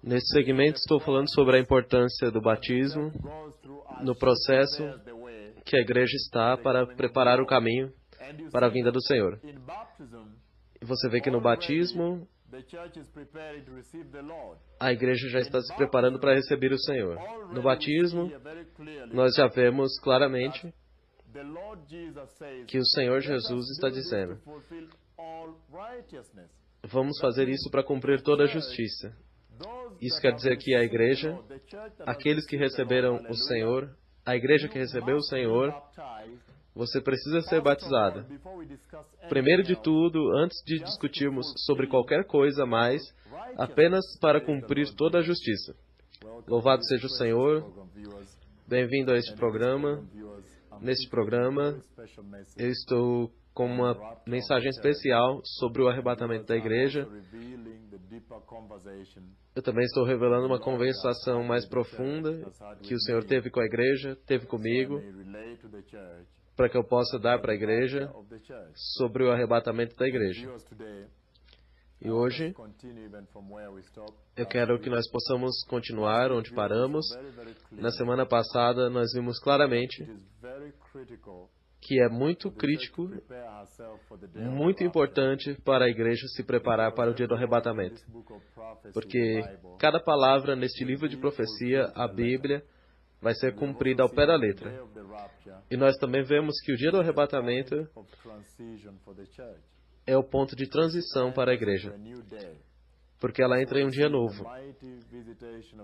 Nesse segmento estou falando sobre a importância do batismo no processo que a igreja está para preparar o caminho para a vinda do Senhor. E você vê que no batismo, a igreja já está se preparando para receber o Senhor. No batismo, nós já vemos claramente que o Senhor Jesus está dizendo: vamos fazer isso para cumprir toda a justiça. Isso quer dizer que a igreja, aqueles que receberam o Senhor, a igreja que recebeu o Senhor, você precisa ser batizada. Primeiro de tudo, antes de discutirmos sobre qualquer coisa mais, apenas para cumprir toda a justiça. Louvado seja o Senhor. Bem-vindo a este programa. Neste programa, eu estou com uma mensagem especial sobre o arrebatamento da igreja. Eu também estou revelando uma conversação mais profunda que o Senhor teve com a igreja, teve comigo, para que eu possa dar para a igreja sobre o arrebatamento da igreja. E hoje, eu quero que nós possamos continuar onde paramos. Na semana passada, nós vimos claramente que é muito crítico, muito importante para a igreja se preparar para o dia do arrebatamento. Porque cada palavra neste livro de profecia, a Bíblia, vai ser cumprida ao pé da letra. E nós também vemos que o dia do arrebatamento é o ponto de transição para a igreja, porque ela entra em um dia novo.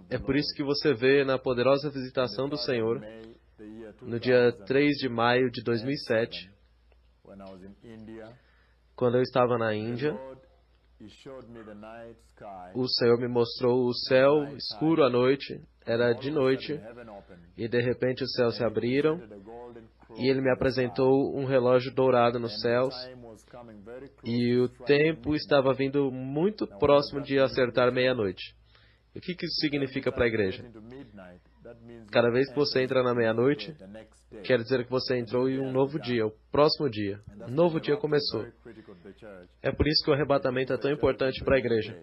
É por isso que você vê na poderosa visitação do Senhor, no dia 3 de maio de 2007, quando eu estava na Índia, o Senhor me mostrou o céu escuro à noite, era de noite, e de repente os céus se abriram, e Ele me apresentou um relógio dourado nos céus, e o tempo estava vindo muito próximo de acertar meia-noite. O que isso significa para a igreja? Cada vez que você entra na meia-noite, quer dizer que você entrou em um novo dia, o próximo dia. Um novo dia começou. É por isso que o arrebatamento é tão importante para a igreja.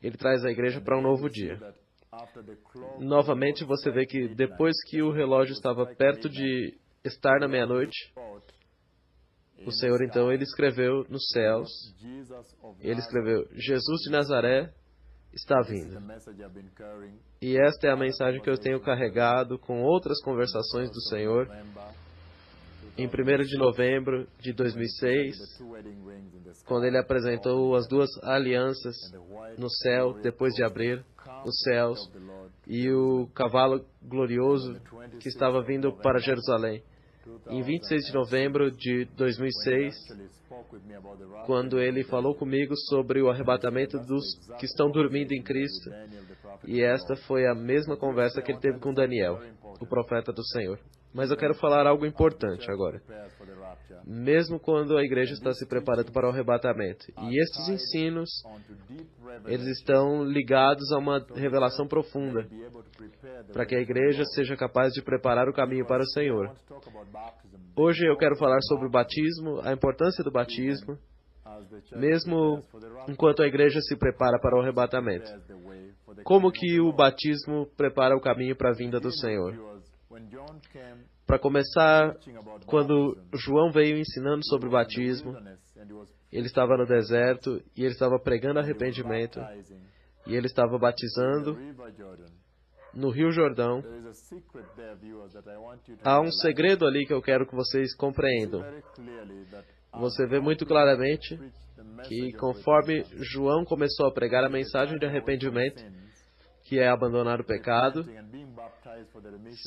Ele traz a igreja para um novo dia. Novamente, você vê que depois que o relógio estava perto de estar na meia-noite, o Senhor, então, Ele escreveu nos céus, Ele escreveu: Jesus de Nazaré está vindo. E esta é a mensagem que eu tenho carregado com outras conversações do Senhor. Em 1º de novembro de 2006, quando Ele apresentou as duas alianças no céu, depois de abrir os céus, e o cavalo glorioso que estava vindo para Jerusalém. Em 26 de novembro de 2006, quando Ele falou comigo sobre o arrebatamento dos que estão dormindo em Cristo, e esta foi a mesma conversa que Ele teve com Daniel, o profeta do Senhor. Mas eu quero falar algo importante agora. Mesmo quando a igreja está se preparando para o arrebatamento, e estes ensinos, eles estão ligados a uma revelação profunda, para que a igreja seja capaz de preparar o caminho para o Senhor. Hoje eu quero falar sobre o batismo, a importância do batismo, mesmo enquanto a igreja se prepara para o arrebatamento. Como que o batismo prepara o caminho para a vinda do Senhor? Para começar, quando João veio ensinando sobre o batismo, ele estava no deserto e ele estava pregando arrependimento e ele estava batizando no Rio Jordão. Há um segredo ali que eu quero que vocês compreendam. Você vê muito claramente que conforme João começou a pregar a mensagem de arrependimento, que é abandonar o pecado,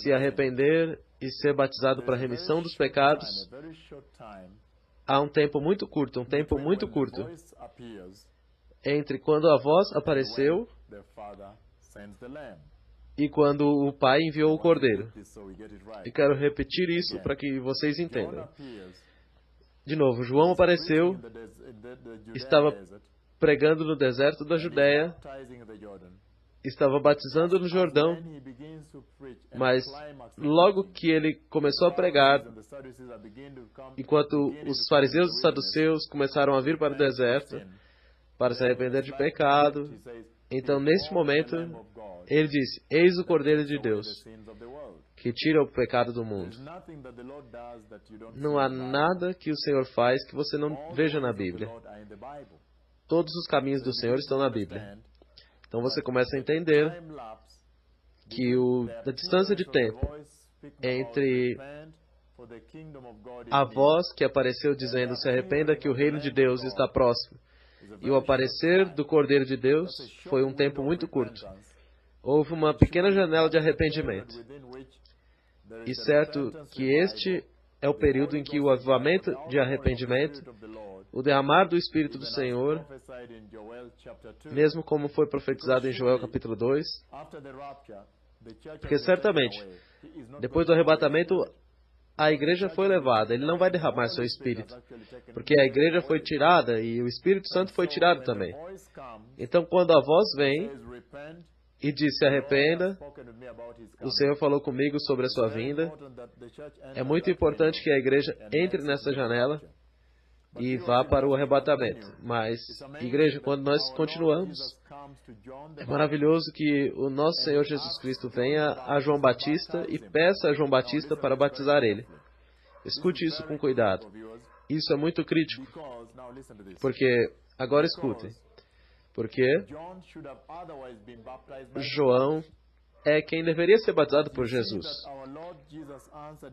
se arrepender e ser batizado para a remissão dos pecados, há um tempo muito curto, entre quando a voz apareceu e quando o Pai enviou o Cordeiro. E quero repetir isso para que vocês entendam. De novo, João apareceu, estava pregando no deserto da Judéia, estava batizando no Jordão, mas logo que ele começou a pregar, enquanto os fariseus e saduceus começaram a vir para o deserto, para se arrepender de pecado. Então, neste momento, ele disse, eis o Cordeiro de Deus, que tira o pecado do mundo. Não há nada que o Senhor faz que você não veja na Bíblia. Todos os caminhos do Senhor estão na Bíblia. Então você começa a entender que a distância de tempo entre a voz que apareceu dizendo se arrependa que o reino de Deus está próximo e o aparecer do Cordeiro de Deus foi um tempo muito curto. Houve uma pequena janela de arrependimento. E certo que este é o período em que o avivamento de arrependimento, o derramar do Espírito do Senhor, mesmo como foi profetizado em Joel capítulo 2, porque certamente, depois do arrebatamento, a igreja foi levada. Ele não vai derramar seu Espírito, porque a igreja foi tirada e o Espírito Santo foi tirado também. Então, quando a voz vem e diz, se arrependa, o Senhor falou comigo sobre a sua vinda. É muito importante que a igreja entre nessa janela e vá para o arrebatamento. Mas, igreja, quando nós continuamos, é maravilhoso que o nosso Senhor Jesus Cristo venha a João Batista e peça a João Batista para batizar ele. Escute isso com cuidado. Isso é muito crítico. Porque, agora escutem. Porque João é quem deveria ser batizado por Jesus.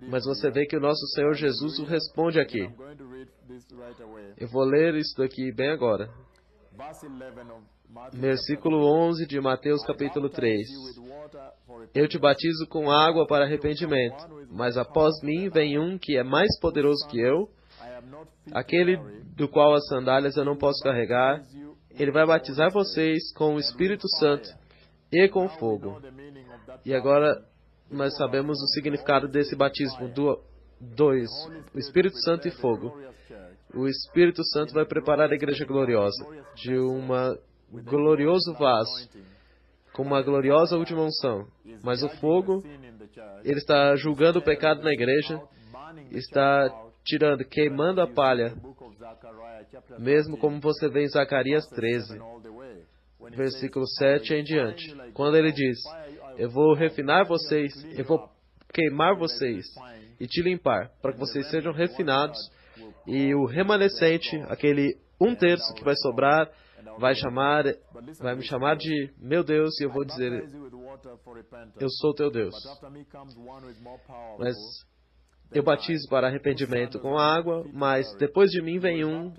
Mas você vê que o nosso Senhor Jesus o responde aqui. Eu vou ler isso daqui bem agora. Versículo 11 de Mateus capítulo 3. Eu te batizo com água para arrependimento, mas após mim vem um que é mais poderoso que eu, aquele do qual as sandálias eu não posso carregar. Ele vai batizar vocês com o Espírito Santo e com fogo. E agora nós sabemos o significado desse batismo. Dois, o Espírito Santo e fogo. O Espírito Santo vai preparar a igreja gloriosa de um glorioso vaso, com uma gloriosa última unção. Mas o fogo, ele está julgando o pecado na igreja, está tirando, queimando a palha, mesmo como você vê em Zacarias 13, versículo 7 em diante, quando ele diz, eu vou refinar vocês, eu vou queimar vocês e te limpar, para que vocês sejam refinados, e o remanescente, aquele 1/3 que vai sobrar, vai me chamar de meu Deus, e eu vou dizer, eu sou teu Deus. Mas eu batizo para arrependimento com água, mas depois de mim vem um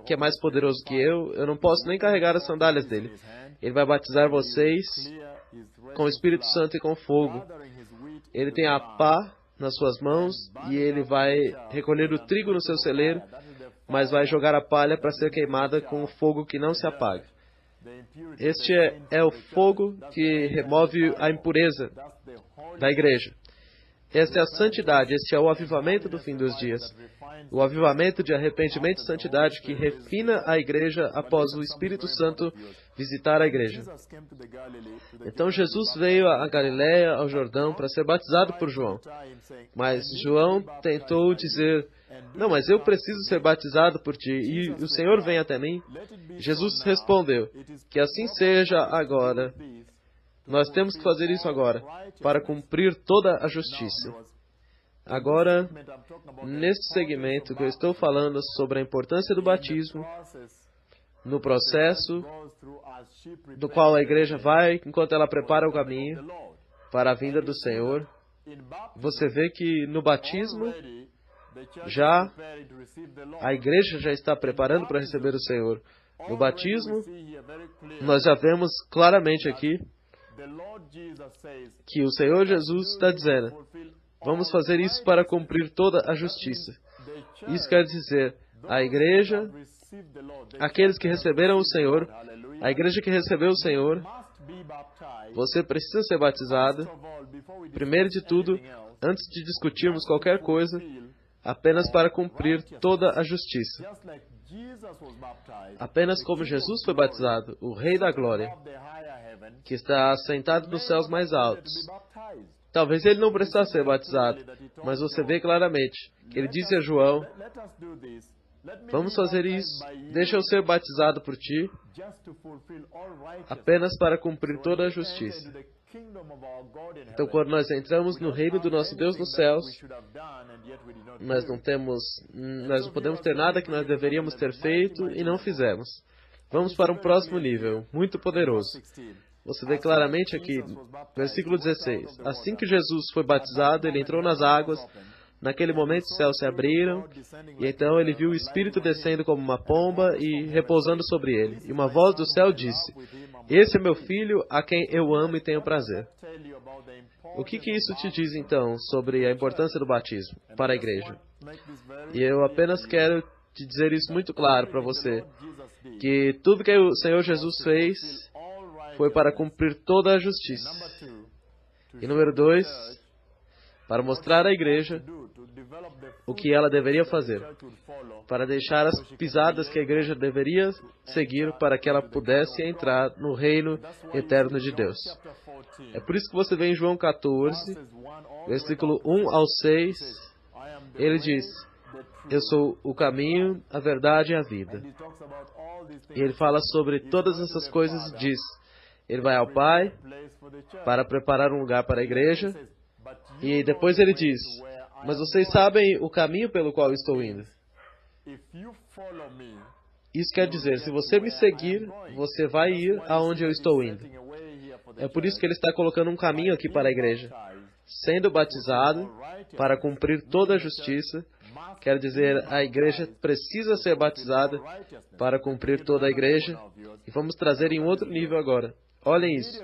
que é mais poderoso que eu não posso nem carregar as sandálias dele. Ele vai batizar vocês com o Espírito Santo e com fogo. Ele tem a pá nas suas mãos e ele vai recolher o trigo no seu celeiro, mas vai jogar a palha para ser queimada com o fogo que não se apaga. Este é o fogo que remove a impureza da igreja. Esta é a santidade, este é o avivamento do fim dos dias. O avivamento de arrependimento e santidade que refina a igreja após o Espírito Santo visitar a igreja. Então Jesus veio a Galiléia, ao Jordão, para ser batizado por João. Mas João tentou dizer, não, mas eu preciso ser batizado por ti, e o Senhor vem até mim. Jesus respondeu, que assim seja agora. Nós temos que fazer isso agora, para cumprir toda a justiça. Agora, neste segmento que eu estou falando sobre a importância do batismo, no processo do qual a igreja vai, enquanto ela prepara o caminho para a vinda do Senhor, você vê que no batismo, a igreja já está preparando para receber o Senhor. No batismo, nós já vemos claramente aqui que o Senhor Jesus está dizendo, vamos fazer isso para cumprir toda a justiça. Isso quer dizer, a igreja, aqueles que receberam o Senhor, a igreja que recebeu o Senhor, você precisa ser batizado, primeiro de tudo, antes de discutirmos qualquer coisa, apenas para cumprir toda a justiça. Apenas como Jesus foi batizado, o Rei da Glória, que está assentado nos céus mais altos. Talvez ele não precisasse ser batizado, mas você vê claramente que ele disse a João, Vamos fazer isso. Deixa eu ser batizado por ti, apenas para cumprir toda a justiça. Então, quando nós entramos no reino do nosso Deus nos céus, nós não podemos ter nada que nós deveríamos ter feito e não fizemos. Vamos para um próximo nível, muito poderoso. Você vê claramente aqui, versículo 16. Assim que Jesus foi batizado, ele entrou nas águas. Naquele momento os céus se abriram, e então ele viu o Espírito descendo como uma pomba e repousando sobre ele. E uma voz do céu disse: Esse é meu filho, a quem eu amo e tenho prazer. O que isso te diz, então, sobre a importância do batismo para a igreja? E eu apenas quero te dizer isso muito claro para você, que tudo que o Senhor Jesus fez foi para cumprir toda a justiça. E número 2, para mostrar à igreja o que ela deveria fazer, para deixar as pisadas que a igreja deveria seguir para que ela pudesse entrar no reino eterno de Deus. É por isso que você vê em João 14, versículo 1 ao 6, ele diz: Eu sou o caminho, a verdade e a vida. E ele fala sobre todas essas coisas e diz: Ele vai ao Pai para preparar um lugar para a igreja. E depois ele diz: Mas vocês sabem o caminho pelo qual eu estou indo. Isso quer dizer, se você me seguir, você vai ir aonde eu estou indo. É por isso que ele está colocando um caminho aqui para a igreja. Sendo batizado para cumprir toda a justiça, quer dizer, a igreja precisa ser batizada para cumprir toda a igreja. E vamos trazer em um outro nível agora. Olhem isso.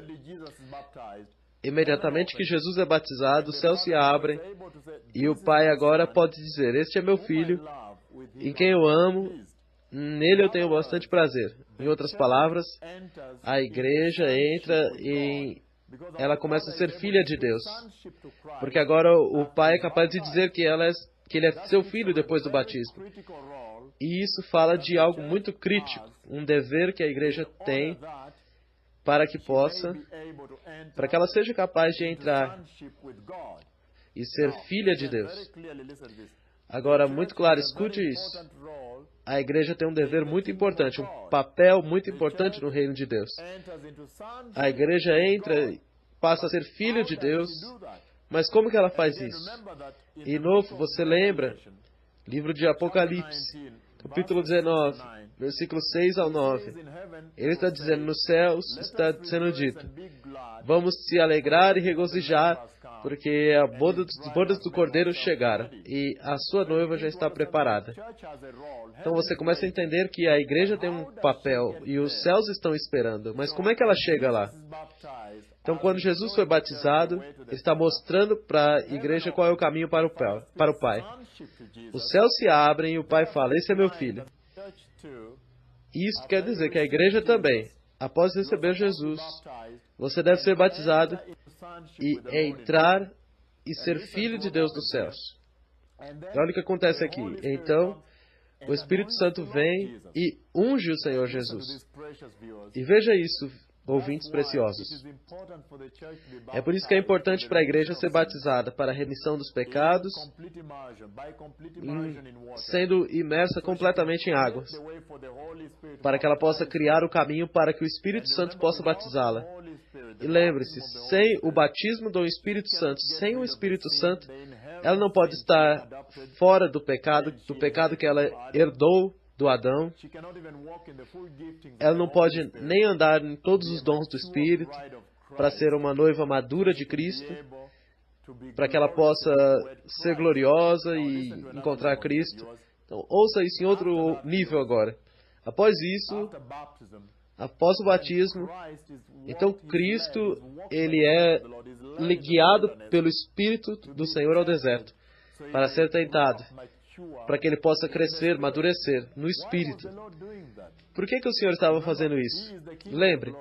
Imediatamente que Jesus é batizado, os céus se abrem e o Pai agora pode dizer: Este é meu filho, em quem eu amo, nele eu tenho bastante prazer. Em outras palavras, a igreja entra e ela começa a ser filha de Deus. Porque agora o Pai é capaz de dizer que ele é seu filho depois do batismo. E isso fala de algo muito crítico, um dever que a igreja tem para que ela seja capaz de entrar e ser filha de Deus. Agora, muito claro, escute isso. A igreja tem um dever muito importante, um papel muito importante no reino de Deus. A igreja entra e passa a ser filha de Deus, mas como que ela faz isso? E, de novo, você lembra, livro de Apocalipse, capítulo 19, versículos 6 ao 9. Ele está dizendo, nos céus está sendo dito: Vamos se alegrar e regozijar, porque as bodas do Cordeiro chegaram e a sua noiva já está preparada. Então você começa a entender que a igreja tem um papel e os céus estão esperando. Mas como é que ela chega lá? Então, quando Jesus foi batizado, ele está mostrando para a igreja qual é o caminho para o Pai. Os céus se abrem e o Pai fala: Esse é meu filho. Isso quer dizer que a igreja também, após receber Jesus, você deve ser batizado e entrar e ser filho de Deus dos céus. Olha o que acontece aqui. Então, o Espírito Santo vem e unge o Senhor Jesus. E veja isso, ouvintes preciosos. É por isso que é importante para a igreja ser batizada para a remissão dos pecados, sendo imersa completamente em águas, para que ela possa criar o caminho para que o Espírito Santo possa batizá-la. E lembre-se, sem o batismo do Espírito Santo, sem o Espírito Santo, ela não pode estar fora do pecado que ela herdou do Adão. Ela não pode nem andar em todos os dons do Espírito para ser uma noiva madura de Cristo, para que ela possa ser gloriosa e encontrar Cristo. Então, ouça isso em outro nível agora. Após isso, após o batismo, então Cristo, ele é guiado pelo Espírito do Senhor ao deserto para ser tentado, para que ele possa crescer, madurecer no Espírito. Por que o Senhor estava fazendo isso? Lembre,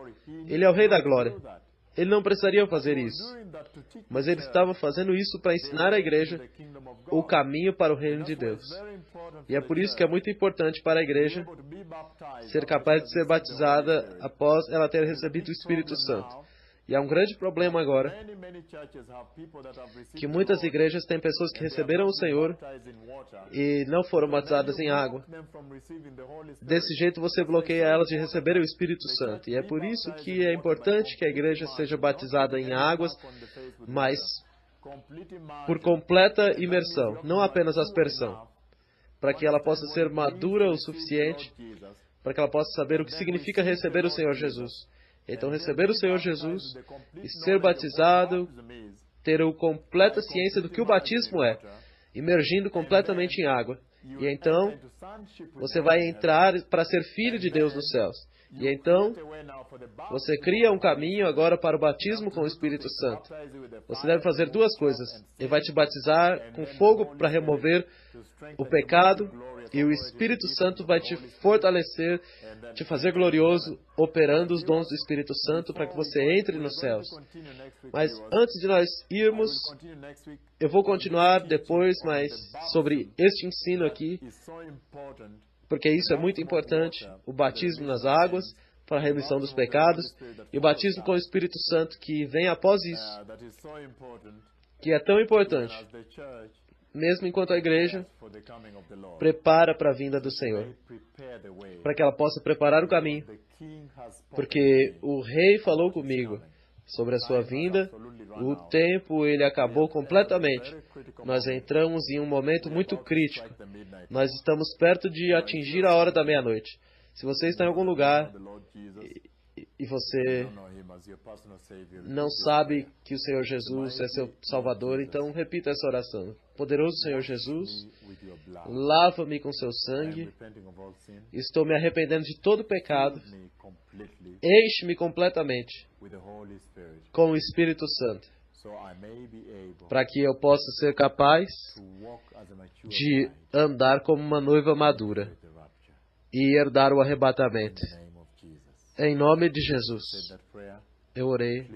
ele é o Rei da Glória. Ele não precisaria fazer isso, mas ele estava fazendo isso para ensinar à igreja o caminho para o reino de Deus. E é por isso que é muito importante para a igreja ser capaz de ser batizada após ela ter recebido o Espírito Santo. E há um grande problema agora, que muitas igrejas têm pessoas que receberam o Senhor e não foram batizadas em água. Desse jeito você bloqueia elas de receber o Espírito Santo. E é por isso que é importante que a igreja seja batizada em águas, mas por completa imersão, não apenas aspersão, para que ela possa ser madura o suficiente, para que ela possa saber o que significa receber o Senhor Jesus. Então, receber o Senhor Jesus e ser batizado, ter a completa ciência do que o batismo é, imergindo completamente em água. E então, você vai entrar para ser filho de Deus nos céus. E então, você cria um caminho agora para o batismo com o Espírito Santo. Você deve fazer duas coisas. Ele vai te batizar com fogo para remover o pecado, e o Espírito Santo vai te fortalecer, te fazer glorioso, operando os dons do Espírito Santo para que você entre nos céus. Mas antes de nós irmos, eu vou continuar depois, mas sobre este ensino aqui, porque isso é muito importante, o batismo nas águas, para a remissão dos pecados, e o batismo com o Espírito Santo que vem após isso, que é tão importante, mesmo enquanto a igreja prepara para a vinda do Senhor, para que ela possa preparar o caminho, porque o rei falou comigo sobre a sua vinda, o tempo ele acabou completamente. Nós entramos em um momento muito crítico. Nós estamos perto de atingir a hora da meia-noite. Se você está em algum lugar e você não sabe que o Senhor Jesus é seu Salvador, então repita essa oração. Poderoso Senhor Jesus, lava-me com seu sangue, estou me arrependendo de todo pecado, enche-me completamente com o Espírito Santo, para que eu possa ser capaz de andar como uma noiva madura e herdar o arrebatamento. Em nome de Jesus, eu orei.